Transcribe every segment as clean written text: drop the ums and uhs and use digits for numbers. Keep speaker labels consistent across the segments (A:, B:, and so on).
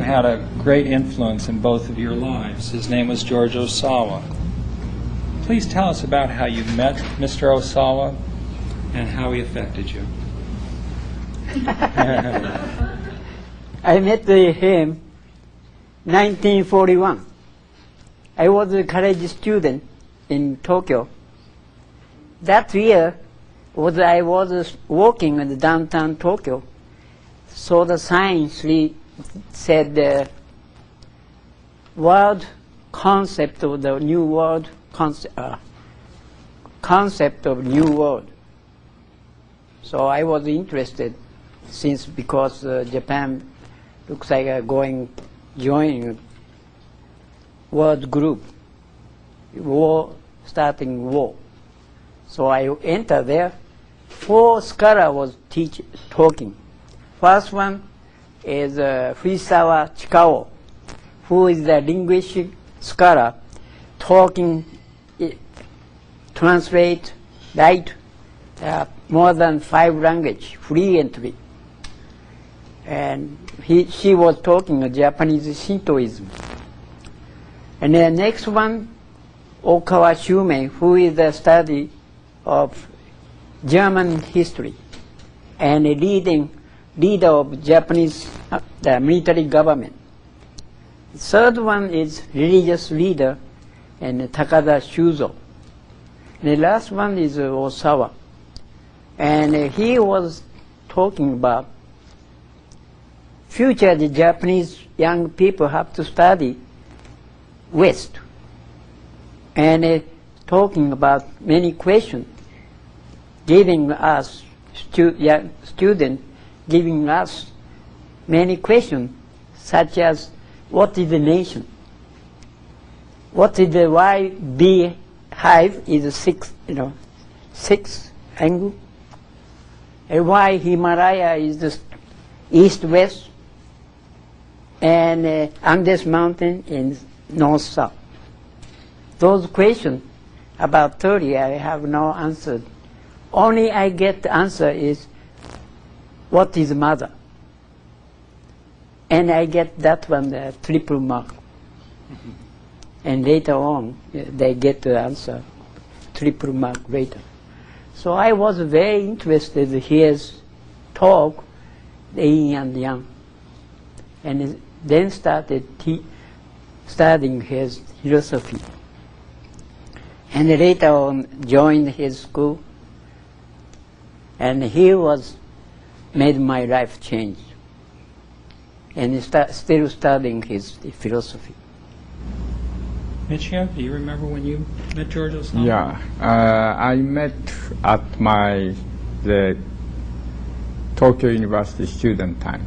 A: had a great influence in both of your lives. His name was George Osawa. Please tell us about how you met Mr. Osawa and how he affected you.
B: I met him 1941. I was a college student in Tokyo. That year, I was walking in downtown Tokyo, saw the sign said the word concept of the new world, concept of new world. So I was interested because Japan looks like joining world group, starting war. So I entered there. 4 scholars was talking. First one is Fujisawa Chikao, who is the linguistic scholar, talking, translate, write more than 5 languages fluently. And she was talking Japanese Shintoism. And the next one, Okawa Shumei, who is the study of German history and a leader of Japanese the military government. The third one is religious leader and Takada Shuzo. And the last one is Osawa. And he was talking about future the Japanese young people have to study West. And talking about many questions, giving us, students, giving us many questions, such as, what is the nation? What is the why beehive is a 6 angle? And why Himalaya is the east-west? And Andes Mountain in north-south. Those questions, about 30, I have no answer. Only I get the answer is, what is mother? And I get that one, the triple mark. And later on, they get the answer, triple mark later. So I was very interested in his talk, the yin and yang. And then started studying his philosophy. And later on joined his school. And he made my life change. And still studying his philosophy.
A: Michio, do you remember when you met George Osawa?
C: Yeah, I met at the Tokyo University student time.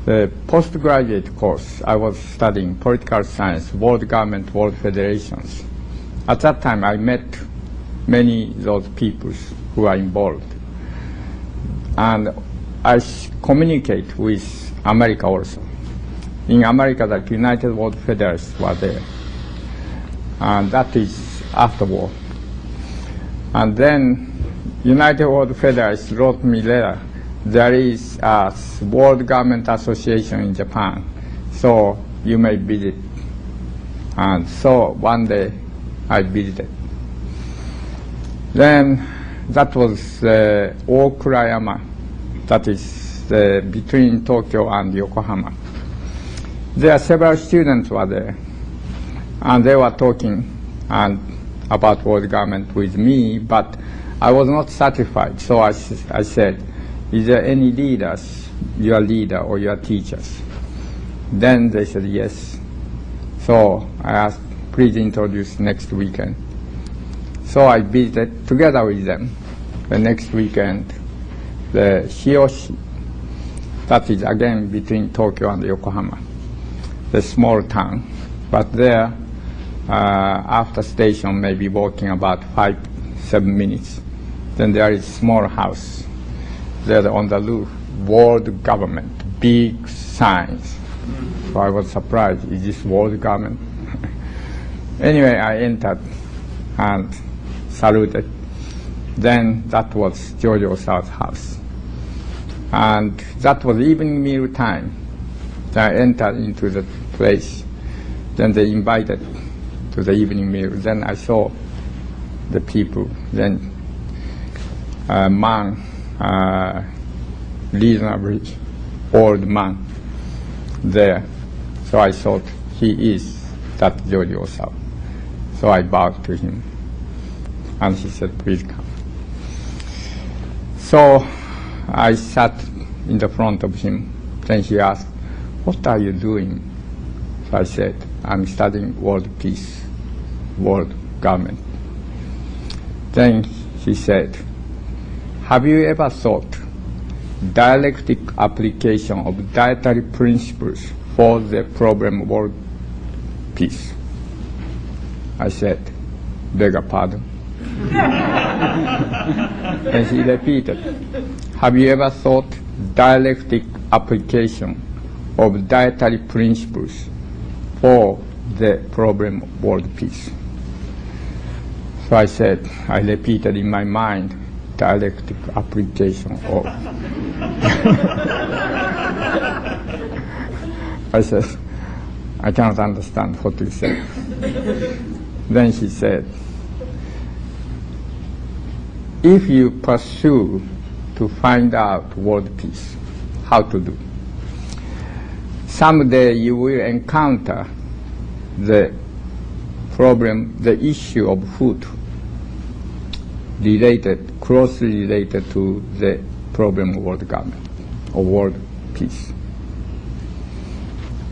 C: The postgraduate course, I was studying political science, world government, world federations. At that time, I met many of those people who are involved. And I communicate with America also. In America, the United World Federalists were there. And that is after war. And then United World Federalists wrote me letter. There is a World Government Association in Japan, so you may visit. And so one day I visited. Then that was Okurayama, that is between Tokyo and Yokohama. There are several students were there, and they were talking about world government with me, but I was not satisfied, so I said, is there any leaders, your leader or your teachers? Then they said yes. So I asked, please introduce next weekend. So I visited together with them the next weekend, the Hioshi, that is again between Tokyo and Yokohama, the small town. But there, after station, maybe walking about 5-7 minutes, then there is small house. There on the roof, world government, big signs. So I was surprised, is this world government? Anyway, I entered and saluted. Then that was George Osawa's house. And that was evening meal time. Then I entered into the place. Then they invited to the evening meal. Then I saw the people. Then a man, reasonably old man there. So I thought he is that George Osawa. So I bowed to him. And he said, please come. So I sat in the front of him. Then he asked, what are you doing? So I said, I'm studying world peace, world government. Then he said, have you ever thought dialectic application of dietary principles for the problem of world peace? I said, beg your pardon. And he repeated, have you ever thought dialectic application of dietary principles for the problem of world peace? So I said, I repeated in my mind, dialectic application of. I said, I cannot understand what you said. Then he said, if you pursue to find out world peace, how to do? Someday you will encounter the problem, the issue of food related, closely related to the problem of world government or world peace.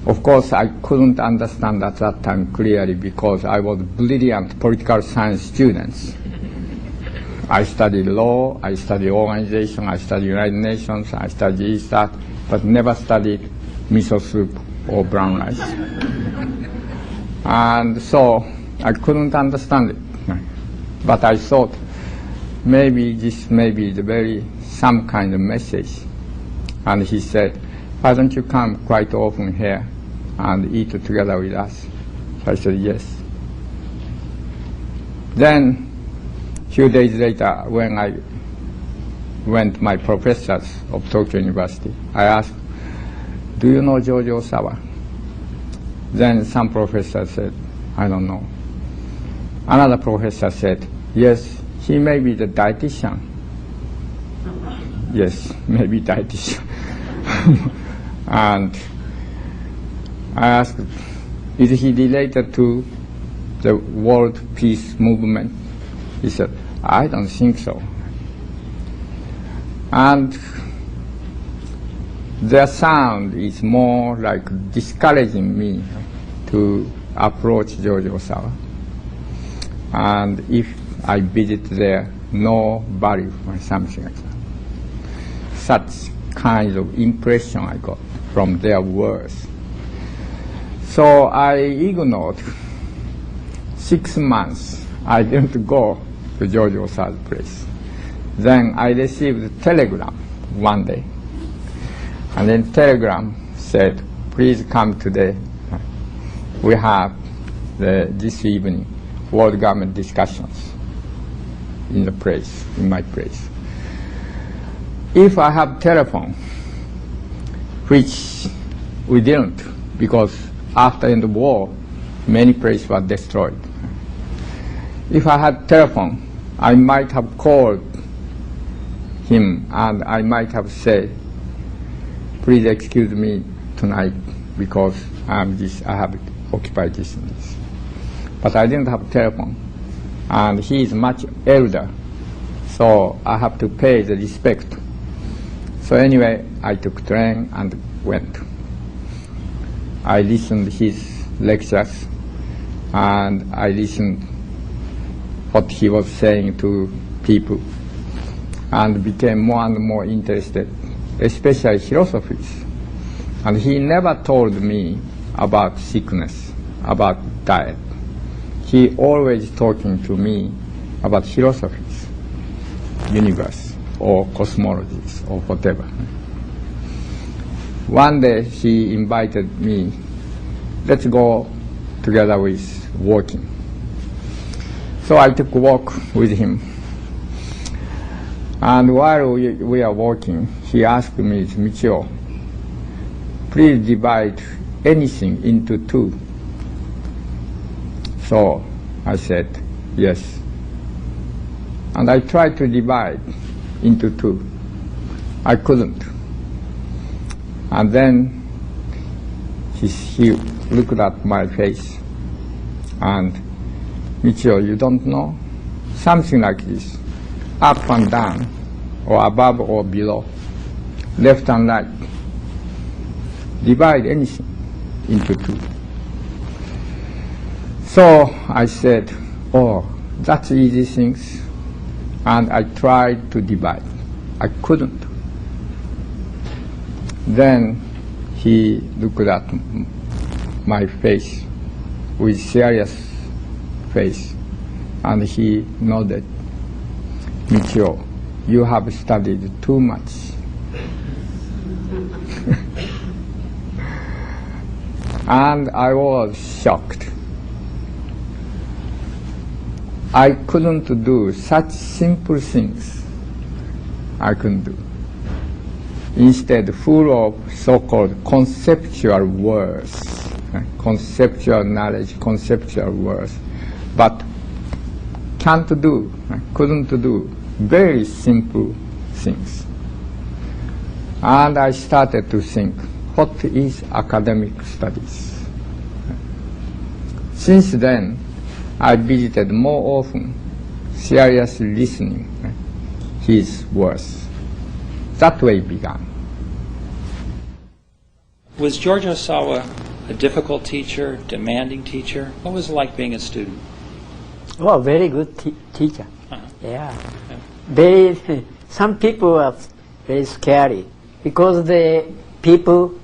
C: Of course, I couldn't understand at that time clearly because I was brilliant political science student. I studied law, I studied organization, I studied United Nations, I studied ESAT, but never studied miso soup or brown rice. And so I couldn't understand it. But I thought maybe this may be some kind of message. And he said, why don't you come quite often here and eat together with us? So I said, yes. Then a few days later, when I went to my professors of Tokyo University, I asked, do you know George Osawa? Then some professor said, I don't know. Another professor said, yes, he may be the dietitian. Yes, maybe dietitian. And I asked, is he related to the world peace movement? He said, I don't think so. And their sound is more like discouraging me to approach George Osawa. And if I visit there, no value or something like that. Such kind of impression I got from their words. So I ignored. 6 months I didn't go to George Osawa's place. Then I received a telegram one day. And then telegram said, please come today. We have this evening world government discussions in my place. If I have telephone, which we didn't, because after the war, many places were destroyed. If I had telephone, I might have called him and I might have said, please excuse me tonight because I have occupied this and this. But I didn't have telephone, and he is much elder, so I have to pay the respect. So anyway, I took train and went. I listened his lectures, and I listened what he was saying to people, and became more and more interested, especially philosophies. And he never told me about sickness, about diet. He always talking to me about philosophies, universe, or cosmologies, or whatever. One day he invited me, let's go together with walking. So I took a walk with him. And while we are walking, he asked me, Michio, please divide anything into two. So I said, yes. And I tried to divide into two. I couldn't. And then he looked at my face and, Michio, you don't know? Something like this, up and down, or above or below, left and right. Divide anything into two. So I said, oh, that's easy things. And I tried to divide. I couldn't. Then he looked at my face with serious face, and he nodded. Michio, you have studied too much. And I was shocked. I couldn't do such simple things. I couldn't do. Instead, full of so-called conceptual words, conceptual knowledge, conceptual words, but couldn't do very simple things. And I started to think, what is academic studies? Since then, I visited more often, seriously listening his words. That way it began.
A: Was George Osawa a difficult teacher, demanding teacher? What was it like being a student?
B: Oh, very good teacher.
A: Uh-huh.
B: Yeah. Very. Some people are very scary because the people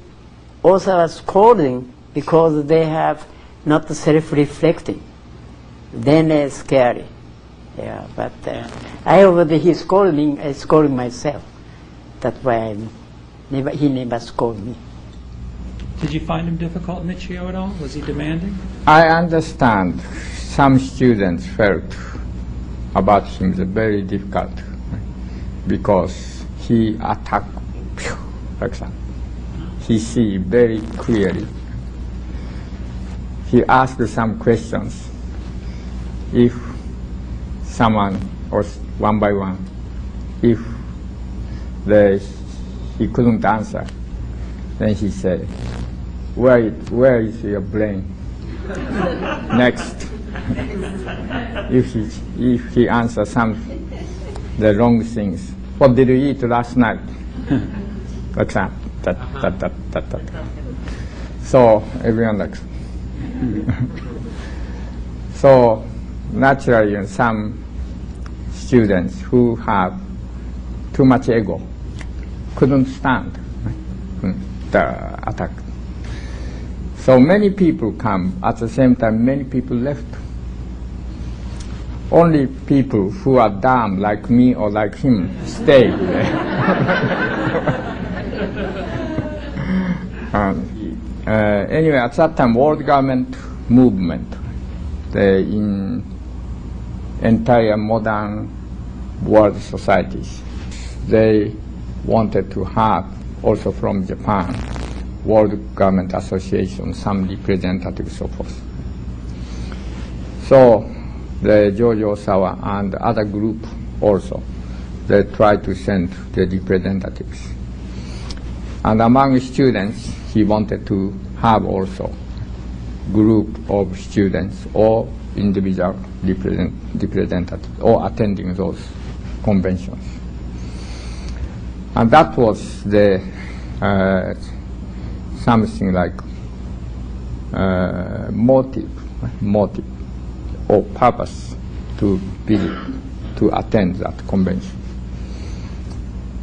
B: also are scolding because they have not self-reflecting. Then they're scary. Yeah, but I over the, he scolded me, I scolded myself. That's why he never scolded me.
A: Did you find him difficult, Michio, at all? Was he demanding?
C: I understand some students felt about him very difficult because he attacked like that. He see very clearly. He asked some questions. If someone, or one by one, if he couldn't answer, then he said, where is your brain? Next. If he answers the wrong things, what did you eat last night? Like that. So everyone likes. So naturally, some students who have too much ego couldn't stand the attack. So many people come, at the same time many people left. Only people who are dumb like me or like him stay. Anyway, at that time, world government movement, in entire modern world societies, they wanted to have, also from Japan, World Government Association, some representatives, so forth. So the George Osawa and other group also, they tried to send the representatives. And among students, he wanted to have also group of students or individual representatives or attending those conventions. And that was the something like motive or purpose to visit, to attend that convention.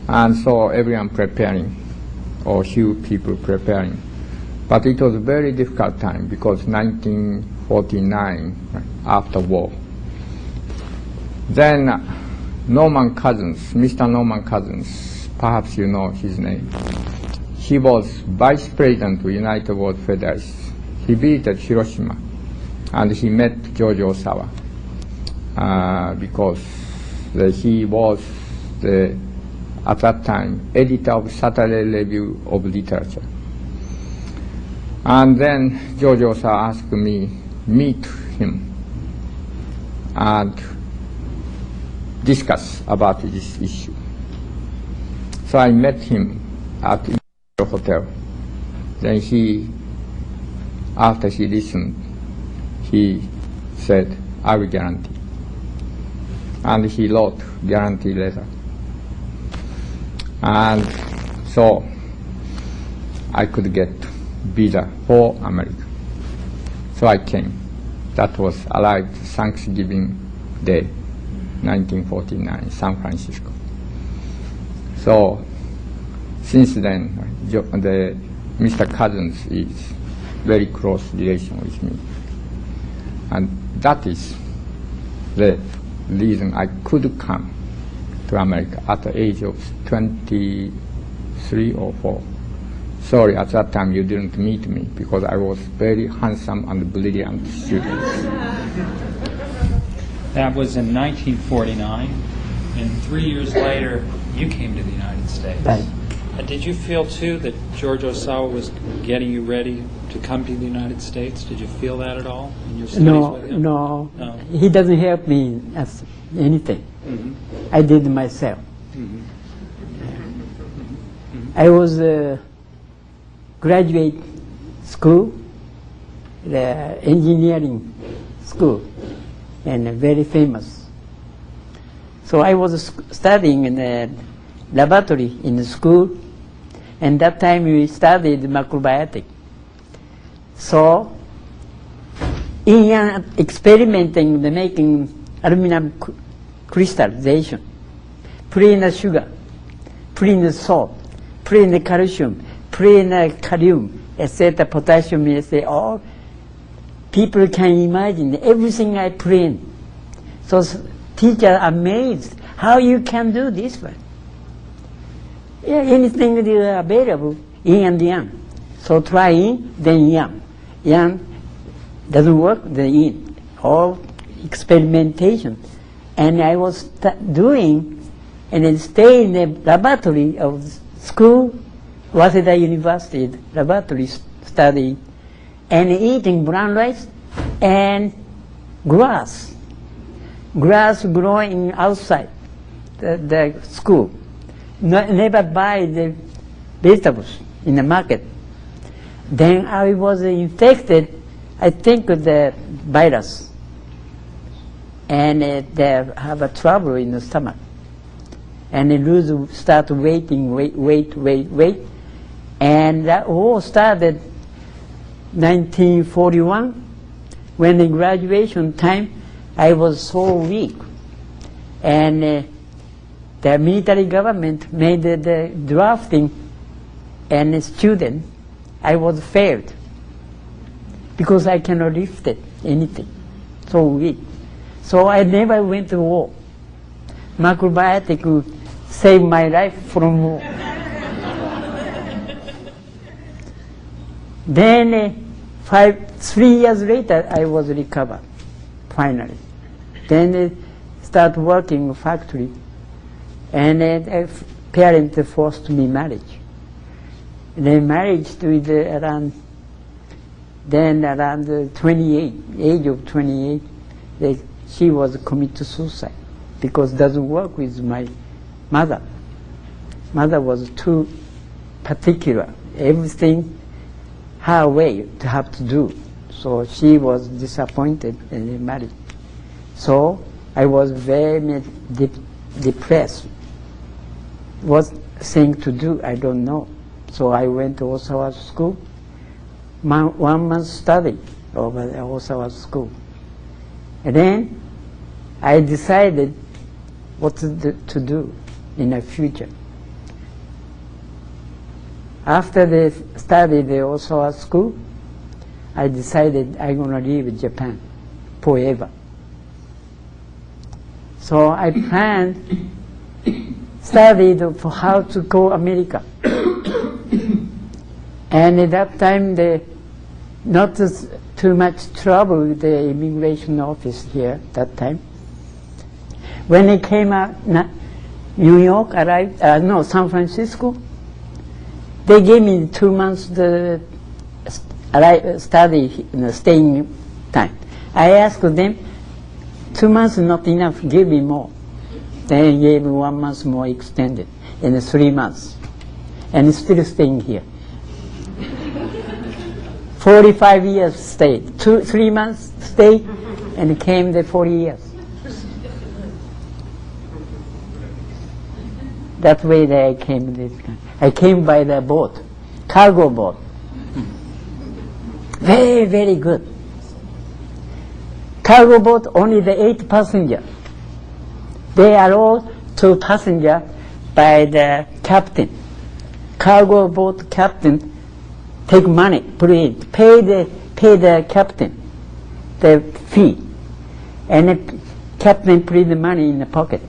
C: And so everyone preparing, or few people preparing. But it was a very difficult time because 1949, after war. Then Norman Cousins, Mr. Norman Cousins, perhaps you know his name. He was vice president of United World Federalists. He visited Hiroshima and he met George Osawa because he was at that time editor of Saturday Review of Literature. And then George Osawa asked me meet him and discuss about this issue. So I met him at the hotel. Then after he listened, he said, I will guarantee. And he wrote guarantee letter. And so I could get visa for America. So I came. That was arrived Thanksgiving Day, 1949, San Francisco. So since then, Mr. Cousins is very close relation with me. And that is the reason I could come to America at the age of 23 or 4. Sorry, at that time you didn't meet me because I was very handsome and brilliant student.
A: That was in 1949, and 3 years later, you came to the United States.
B: Right.
A: And did you feel, too, that George Osawa was getting you ready to come to the United States? Did you feel that at all in your studies with him?
B: No. He doesn't help me as anything.
A: Mm-hmm.
B: I did myself.
A: Mm-hmm.
B: I was graduate school, the engineering school, and very famous. So I was studying in the laboratory in the school, and that time we studied macrobiotic. So in experimenting the making aluminum crystallization, put in the sugar, put in the salt, put in the calcium, put in the kalium, etc., potassium, etc., all people can imagine everything I put in. So teacher amazed how you can do this one. Yeah, anything that is available, yin and yang. So try yin, then yang. Yang doesn't work, then yin. All experimentation. And I was doing, and then stay in the laboratory of school, Waseda University laboratory studying, and eating brown rice and grass. Grass growing outside the school. Never buy the vegetables in the market. Then I was infected, I think, with the virus. And they have a trouble in the stomach. And they start wait. And that all started 1941. When the graduation time, I was so weak. And the military government made the drafting, and a student, I was failed because I cannot lift it, anything, so weak. So I never went to war. Macrobiotic saved my life from war. Then 3 years later, I was recovered, finally. Then I start working in factory. And a parent forced me marriage. They married with around 28, age of 28, she was committed suicide because it doesn't work with my mother. Mother was too particular, everything her way to have to do. So she was disappointed and they married. So I was very depressed. What thing to do, I don't know. So I went to OHSAWA'S school, 1 month study over the OHSAWA'S school. And then I decided what to do in the future. After they studied the OHSAWA'S school, I decided I'm going to leave Japan forever. So I planned studied for how to go America. And at that time, not too much trouble with the immigration office here that time. When I came out, New York arrived, San Francisco, they gave me 2 months the study staying time. I asked them, 2 months not enough, give me more. They gave me 1 month more extended, in 3 months, and still staying here. 45 years stayed, 3 months stayed, and came the 40 years. That way that I came this kind. I came by the boat, cargo boat. Very, very good. Cargo boat, only the 8 passengers. They are all 2 passengers by the captain. Cargo boat captain take money, pay the captain the fee, and the captain put the money in the pocket.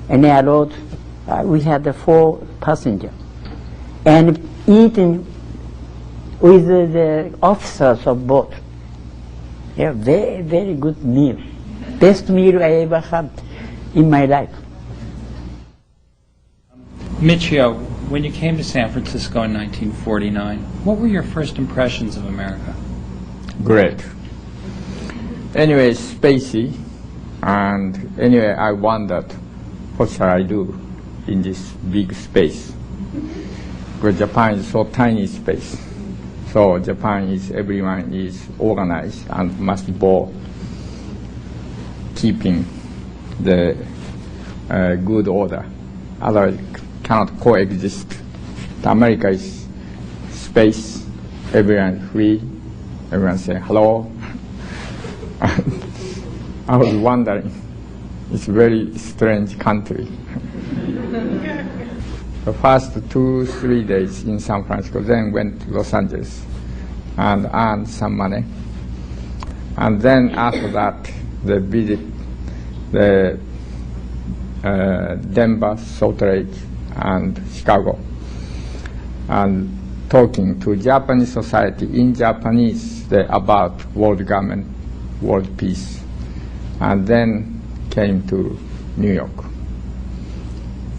B: And they are all, we had the 4 passengers, and eating with the officers of boat. Yeah, very, very good meal. Best meal I ever had in my life.
A: Michio, when you came to San Francisco in 1949, what were your first impressions of America?
C: Great. Anyway, spacey, and anyway, I wondered, what shall I do in this big space? Because Japan is so tiny space. So Japan is, everyone is organized and must be keeping the good order. Otherwise cannot coexist. America is space, everyone free, everyone say hello. I was wondering, it's a very strange country. The first 2-3 days in San Francisco, then went to Los Angeles and earned some money. And then after that, they visit the Denver, Salt Lake, and Chicago, and talking to Japanese society in Japanese about world government, world peace, and then came to New York.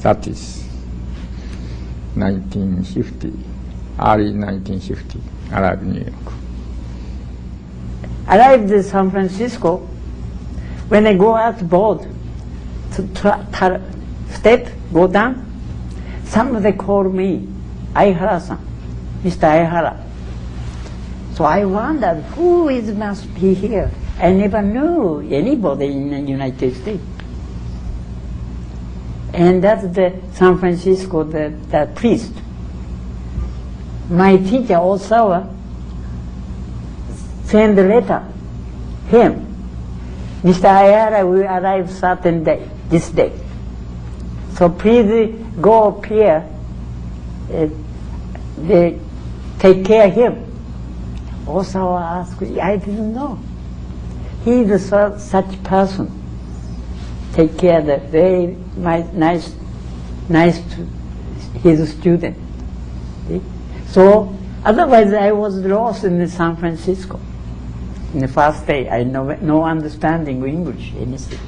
C: That is 1950, early 1950, arrived in New York.
B: Arrived in San Francisco, when I go out board to step, go down, somebody called me, Aihara-san, Mr. Aihara. So I wondered, who must be here? I never knew anybody in the United States. And that's the San Francisco, the priest. My teacher, Osawa, sent a letter, him, Mr. Aihara will arrive certain day, this day. So please go up here, they take care of him. Osawa asked, I didn't know. He is such person. Take care of the very nice to his student. See? So otherwise I was lost in San Francisco. In the first day, I no understanding of English, anything.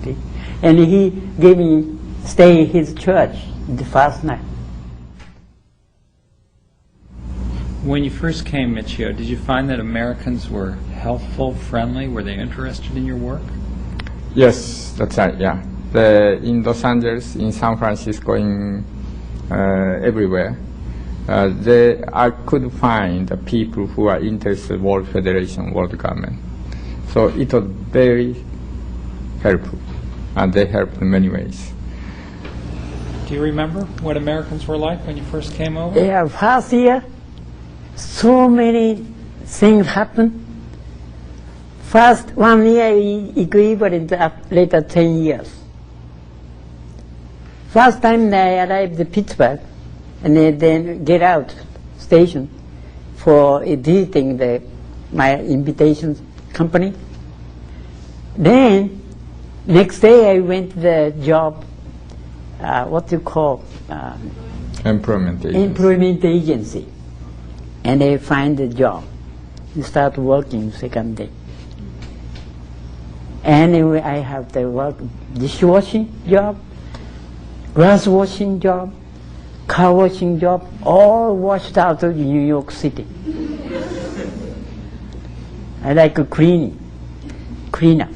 B: See? And he gave me stay in his church the first night.
A: When you first came, Michio, did you find that Americans were helpful, friendly? Were they interested in your work?
C: Yes, that's right, yeah. In Los Angeles, in San Francisco, in everywhere, I could find the people who are interested in World Federation, World Government. So it was very helpful, and they helped in many ways.
A: Do you remember what Americans were like when you first came over?
B: Yeah, first year, so many things happened. First 1 year equivalent to later 10 years. First time I arrived in Pittsburgh, and then get out station for visiting my invitation company. Then next day I went to the job, what you call
C: Employment agency.
B: employment agency, and I find a job. You start working second day. Anyway, I have the work dishwashing job, glass washing job, car washing job, all washed out of New York City. I like cleaner.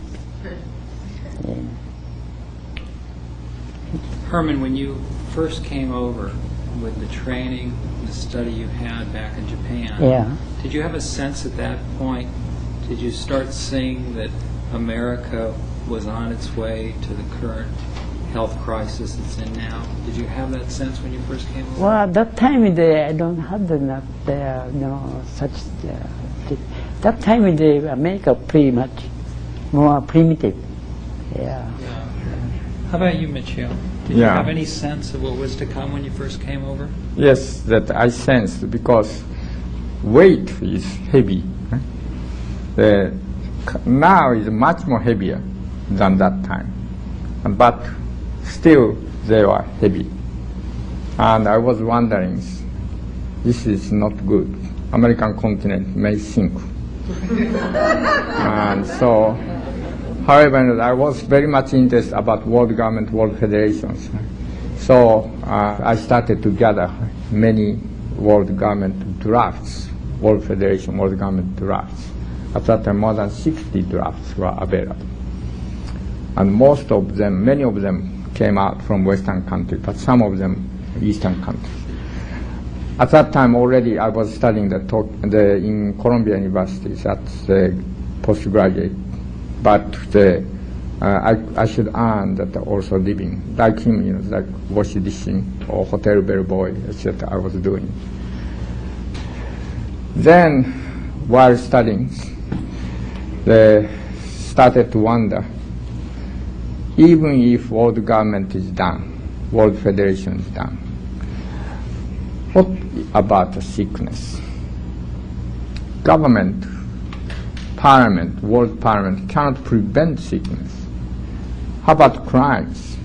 A: Herman, when you first came over with the training, the study you had back in Japan,
B: Yeah.
A: did you have a sense at that point, did you start seeing that America was on its way to the current health crisis it's in now? Did you have that sense when you first came over?
B: Well, at that time, I don't have enough, such. That time, America pretty much more primitive. Yeah.
A: Yeah. How about you, Michio? Did you
C: Yeah.
A: have any sense of what was to come when you first came over?
C: Yes, that I sensed because weight is heavy. Now is much more heavier than that time, but still they were heavy. And I was wondering, this is not good. American continent may sink. And so, however, I was very much interested about world government, world federations. So I started to gather many world government drafts, world federation, world government drafts. At that time, more than 60 drafts were available. And most of them, many of them came out from Western countries, but some of them Eastern countries. At that time already I was studying in Columbia University at the postgraduate, but I should earn that also living, like him, like wash dishing or hotel bellboy, etc. I was doing. Then, while studying, they started to wonder, even if world government is done, world federation is done, what about the sickness? Government, parliament, world parliament cannot prevent sickness. How about crimes?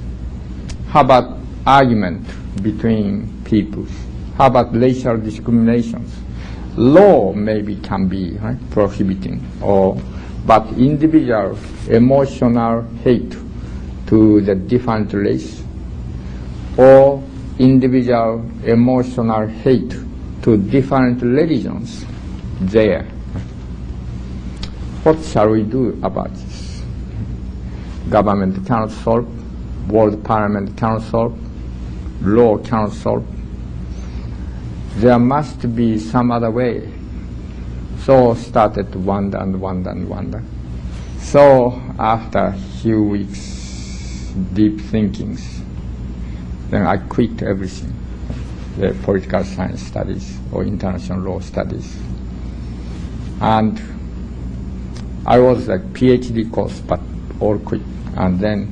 C: How about argument between peoples? How about racial discriminations? Law maybe can be prohibiting, but individual emotional hate to the different race, or individual emotional hate to different religions there. What shall we do about this? Government cannot solve, world parliament cannot solve, law cannot solve. There must be some other way. So started to wonder and wonder and wonder. So after a few weeks deep thinkings, then I quit everything, the political science studies or international law studies. And I was like PhD course, but all quit. And then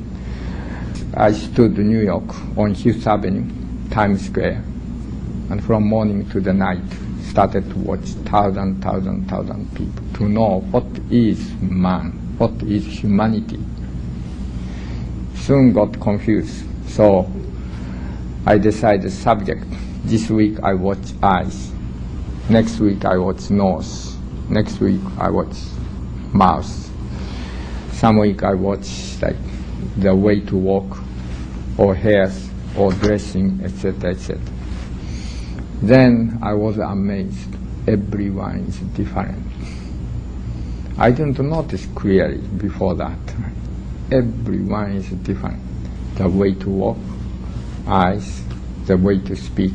C: I stood in New York on Fifth Avenue, Times Square, and from morning to the night started to watch thousand people to know what is man, what is humanity. Soon got confused, so I decided subject. This week I watch eyes, next week I watch nose, next week I watch mouth, some week I watch like the way to walk, or hairs, or dressing, etc., etc. Then I was amazed. Everyone is different. I didn't notice clearly before that. Everyone is different. The way to walk, eyes, the way to speak,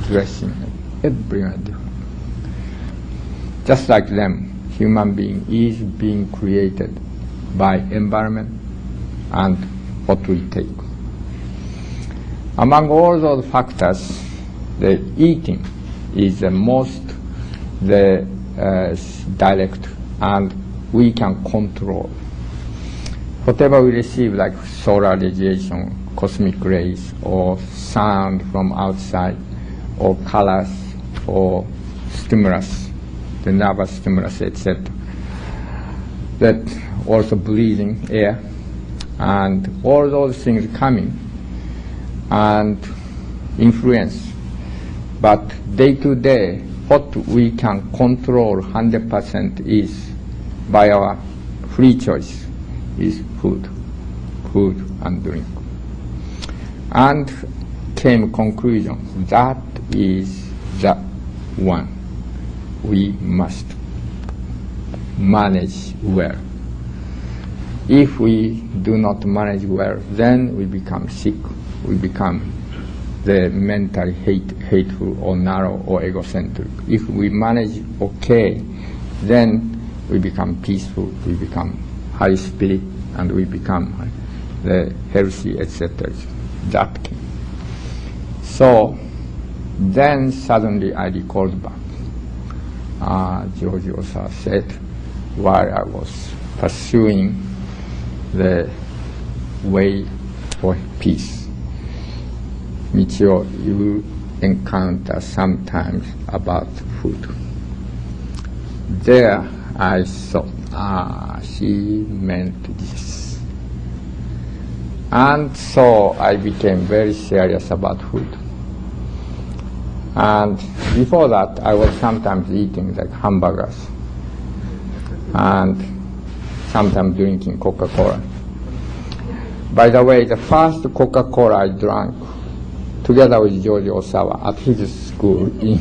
C: dressing, everyone is different. Just like them, human being is being created by environment and what we take. Among all those factors, the eating is the most direct, and we can control. Whatever we receive, like solar radiation, cosmic rays, or sound from outside, or colors, or stimulus, the nervous stimulus, etc. That also breathing air, and all those things coming and influence. But day to day, what we can control 100% is by our free choice is food and drink. And came conclusion, that is the one we must manage well. If we do not manage well, then we become sick. We become the mentally hateful or narrow or egocentric. If we manage okay, then we become peaceful, we become high spirit, and we become the healthy, etc. That came. So then suddenly I recalled back. George Osawa said, while I was pursuing the way for peace, Michio, you encounter sometimes about food. There I thought, she meant this. And so I became very serious about food. And before that, I was sometimes eating like hamburgers and sometimes drinking Coca-Cola. By the way, the first Coca-Cola I drank together with George Osawa at his school in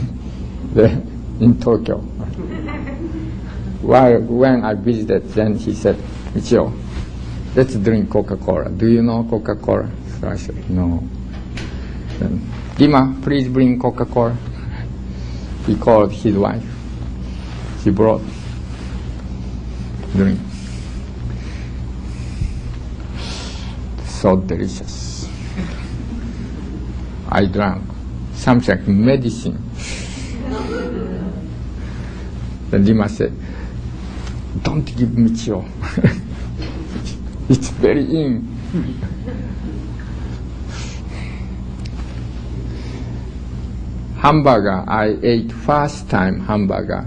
C: Tokyo. When I visited, then he said, Michio, let's drink Coca-Cola. Do you know Coca-Cola? So I said, no. Then, Dima, please bring Coca-Cola. He called his wife. She brought drink. So delicious. I drank something like medicine. Then Dima said, don't give Michio. It's very in. Hamburger, I ate first time hamburger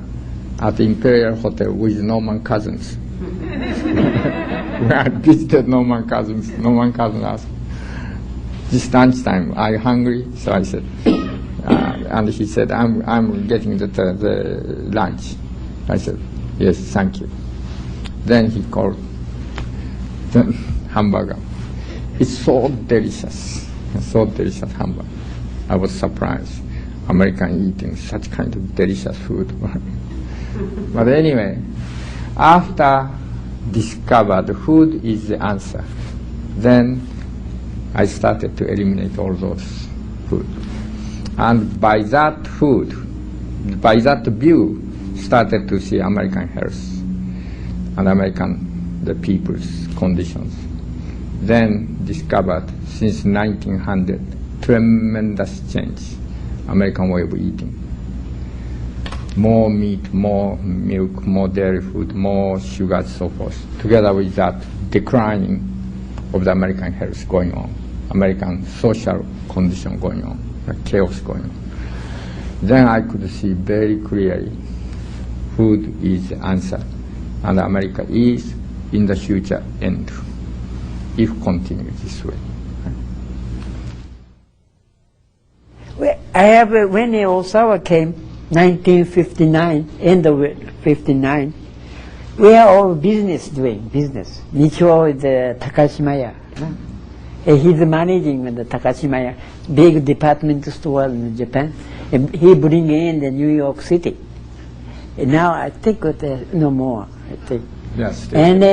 C: at the Imperial Hotel with Norman Cousins. When I visited Norman Cousins asked, this lunchtime, are you hungry? So I said, and he said, I'm getting the lunch. I said, yes, thank you. Then he called the hamburger. It's so delicious hamburger. I was surprised. American eating such kind of delicious food. But anyway, after discovered food is the answer, then I started to eliminate all those food. And by that view, started to see American health and the people's conditions. Then discovered since 1900, tremendous change. American way of eating. More meat, more milk, more dairy food, more sugar, so forth. Together with that, declining of the American health going on, American social condition going on, chaos going on. Then I could see very clearly food is the answer, and America is in the future end if continue this way.
B: I have, when Osawa came, 1959, end of 59, we are all business. Michio is Takashimaya. He's managing the Takashimaya, big department store in Japan. And he bring in the New York City. And now I think no more, I think.
C: Yes.
B: And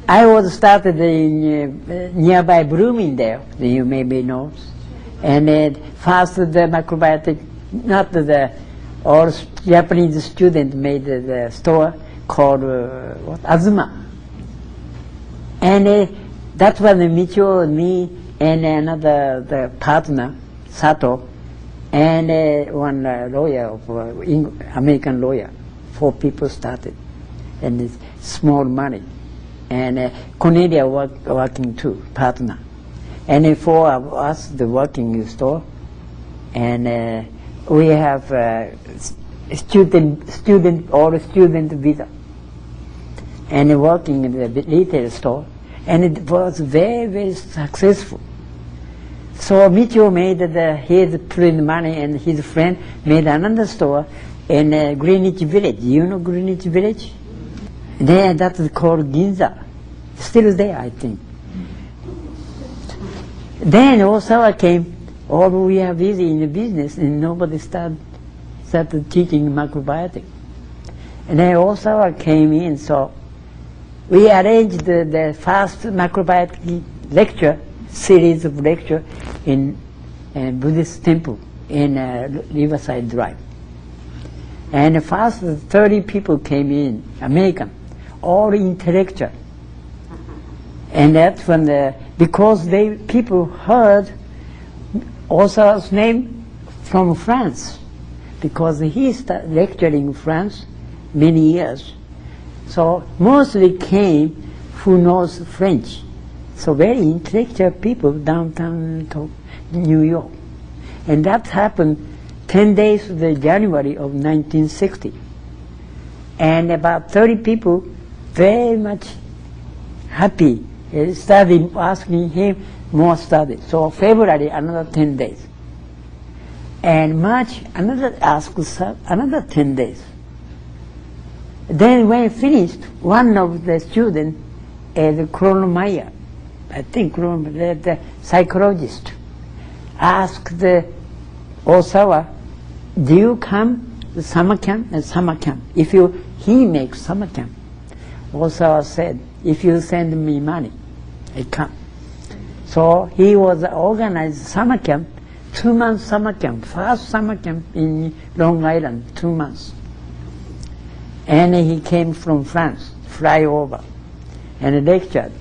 B: I was started in nearby Bloomingdale, you maybe know. And first the macrobiotic, not all Japanese student made the store called Azuma. And that was Michio, me, and another the partner, Sato, and one lawyer, American lawyer. 4 people started, and it's small money. And Cornelia working too, partner. And 4 of us, the working store, and we have student visa, and working in the retail store, and it was very, very successful. So Michio made his print money, and his friend made another store in Greenwich Village. You know Greenwich Village? There, that's called Ginza. Still there, I think. Then Osawa came. All we are busy in the business, and nobody started teaching macrobiotic. And then Osawa came in, so we arranged the first macrobiotic lecture, series of lecture in a Buddhist temple in Riverside Drive. And first 30 people came in, American, all intellectual. And that's when because people heard Osawa's name from France, because he started lecturing in France many years. So mostly came who knows French. So very intellectual people downtown to New York. And that happened 10 days of the January of 1960. And about 30 people very much happy, started asking him more studies. So February, another 10 days. And March, another 10 days. Then when finished, one of the students, Kronemeyer, I think the psychologist, asked Osawa, do you come to summer camp? And summer camp. He makes summer camp. Osawa said, if you send me money, I come. So he was organized summer camp, 2 months summer camp, first summer camp in Long Island, 2 months. And he came from France, fly over, and lectured.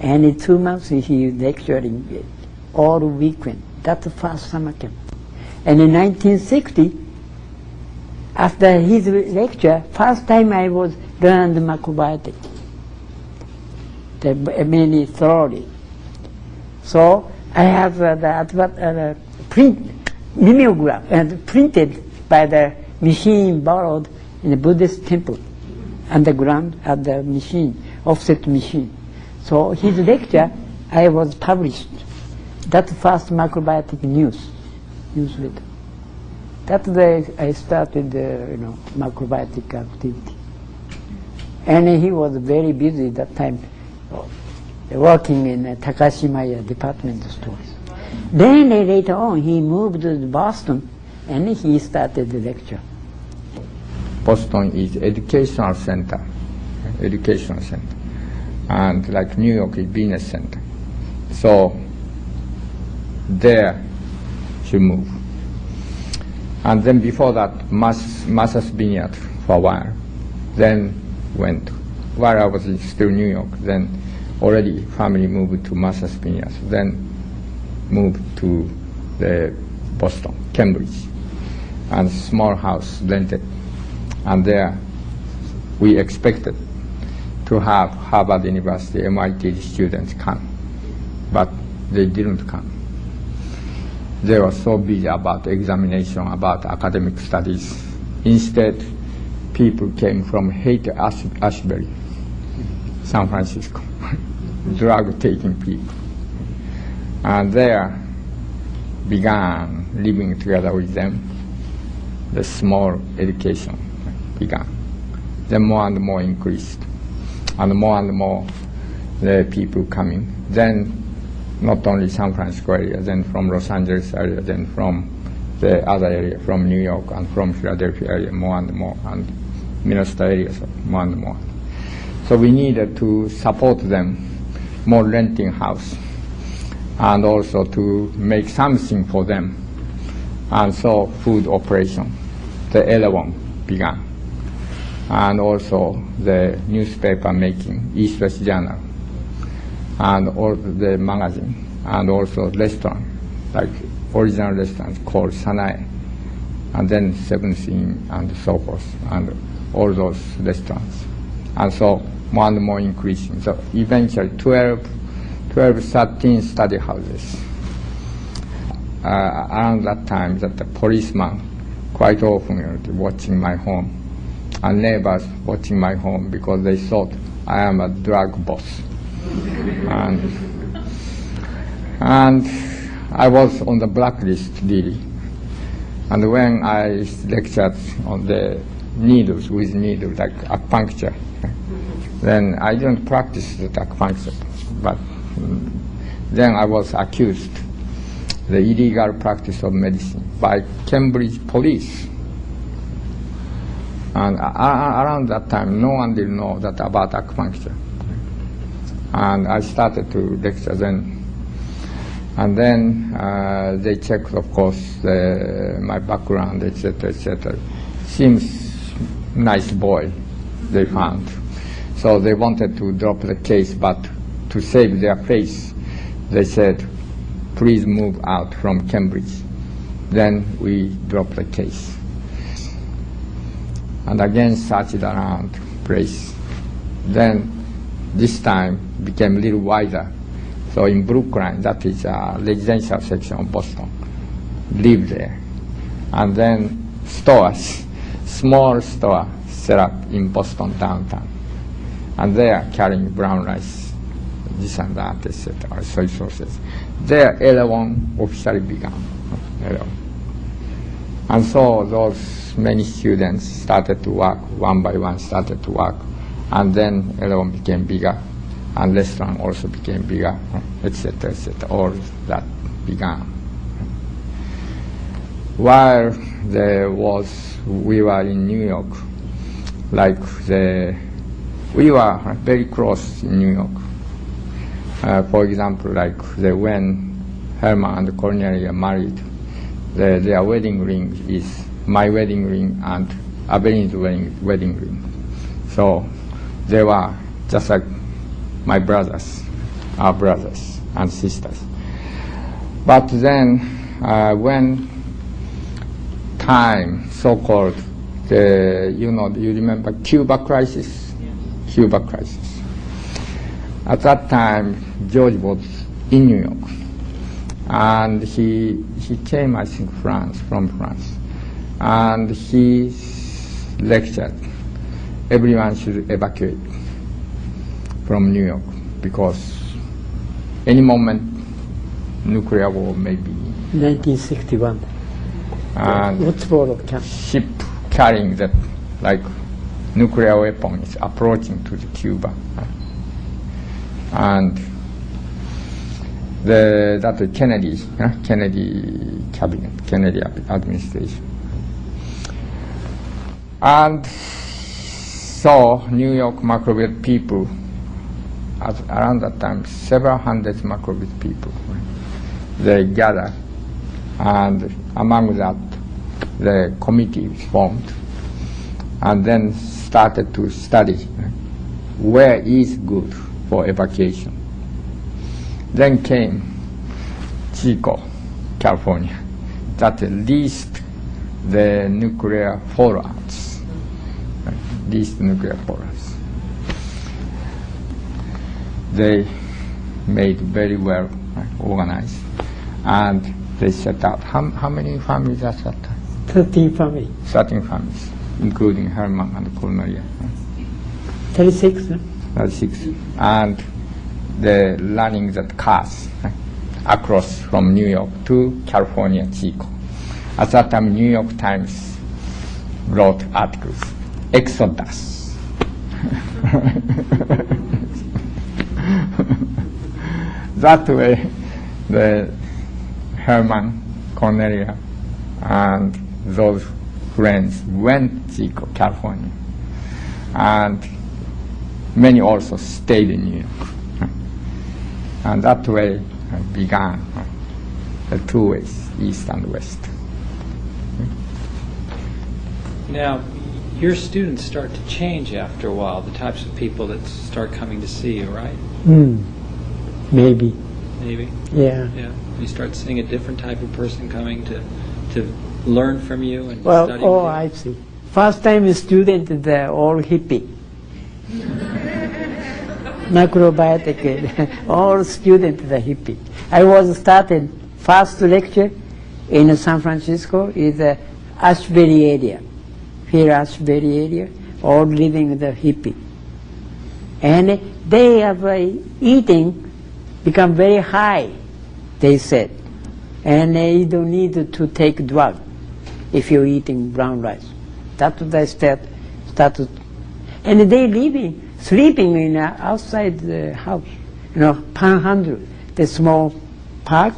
B: And in 2 months he lectured all weekend. That's the first summer camp. And in 1960, after his lecture, first time I was learned macrobiotic, many thoroughly. So I have the mimeograph and printed by the machine borrowed in the Buddhist temple, underground at the machine, offset machine. So his lecture, I was published. That's the first macrobiotic newsletter. That's the day I started, macrobiotic activity. And he was very busy that time, working in Takashimaya department stores. Then later on, he moved to Boston, and he started the lecture.
C: Boston is educational center, and like New York is business center. So there she moved. And then before that, Martha's Vineyard for a while. Then went, while I was still New York, then already family moved to Martha's Vineyard. Then moved to the Boston, Cambridge, and small house rented. And there we expected to have Harvard University, MIT students come, but they didn't come. They were so busy about examination, about academic studies. Instead, people came from Haight-Ashbury, San Francisco, drug-taking people. And there began living together with them. The small education began. Then more and more increased, and more the people coming. Then not only San Francisco area, then from Los Angeles area, then from the other area, from New York and from Philadelphia area, more and more, and Minnesota area, so more and more. So we needed to support them, more renting house, and also to make something for them. And so food operation, the 11 began. And also the newspaper making, East West Journal, and all the magazine, and also restaurant, like original restaurants called Sanae, and then Seventh Inn and so forth, and all those restaurants. And so more and more increasing. So eventually 12, 13 study houses. Around that time, that the policeman quite often watching my home, and neighbors watching my home because they thought I am a drug boss. And I was on the blacklist really. And when I lectured on the needles, with needles like acupuncture, then I didn't practice the acupuncture, but then I was accused the illegal practice of medicine by Cambridge police. And around that time, no one did know that about acupuncture. And I started to lecture then. And then they checked, of course, my background, etc., etc. Seems nice boy, they found. So they wanted to drop the case, but to save their face, they said, please move out from Cambridge. Then we dropped the case. And again searched around place. Then this time became a little wider. So in Brooklyn, that is a residential section of Boston, lived there. And then stores, small store set up in Boston downtown. And they are carrying brown rice, this and that, etc., soy sauces. There, 11 officially began. 11. And so those many students started to work, one by one started to work. And then 11 became bigger, and restaurant also became bigger, etc., etc. All that began. While we were in New York, we were very close in New York. For example, when Herman and Cornelia married, their wedding ring is my wedding ring and Aveni's wedding ring. So they were just like my brothers, our brothers and sisters. But then when time, so-called, you remember Cuba crisis? Yes. Cuba crisis. At that time, George was in New York. And he came, I think, from France. And he lectured, everyone should evacuate from New York because any moment nuclear war may be.
B: 1961.
C: And ship carrying that nuclear weapon is approaching to the Cuba. And that Kennedy cabinet, Kennedy administration. And so New York macrobiotic people, around that time, several hundred macrobiotic people, they gathered, and among that, the committee was formed, and then started to study where is good for evacuation. Then came Chico, California, that least the nuclear fallouts, least nuclear fallouts. They made very well organized, and they set out. How many families at that time?
B: 13 families.
C: 13 families, including Herman and Cornelia.
B: 36.
C: 36. And they're running that cars across from New York to California, Chico. At that time, New York Times wrote articles, Exodus. That way, the Herman, Cornelia, and those friends went to Chico, California. And many also stayed in New York. And that way began the two ways, east and west.
A: Now, your students start to change after a while, the types of people that start coming to see you, right?
B: Maybe.
A: Maybe?
B: Yeah.
A: Yeah. You start seeing a different type of person coming to learn from you and
B: Well,
A: study with you.
B: I see. First time student, they're all hippie. Macrobiotic, all students are hippie. I was started first lecture in San Francisco is the Ashbury area. Here Ashbury area, all living the hippie. And they have eating become very high, they said. And you don't need to take drug if you're eating brown rice. That's what they started. And they sleeping in outside the house, panhandle, the small park,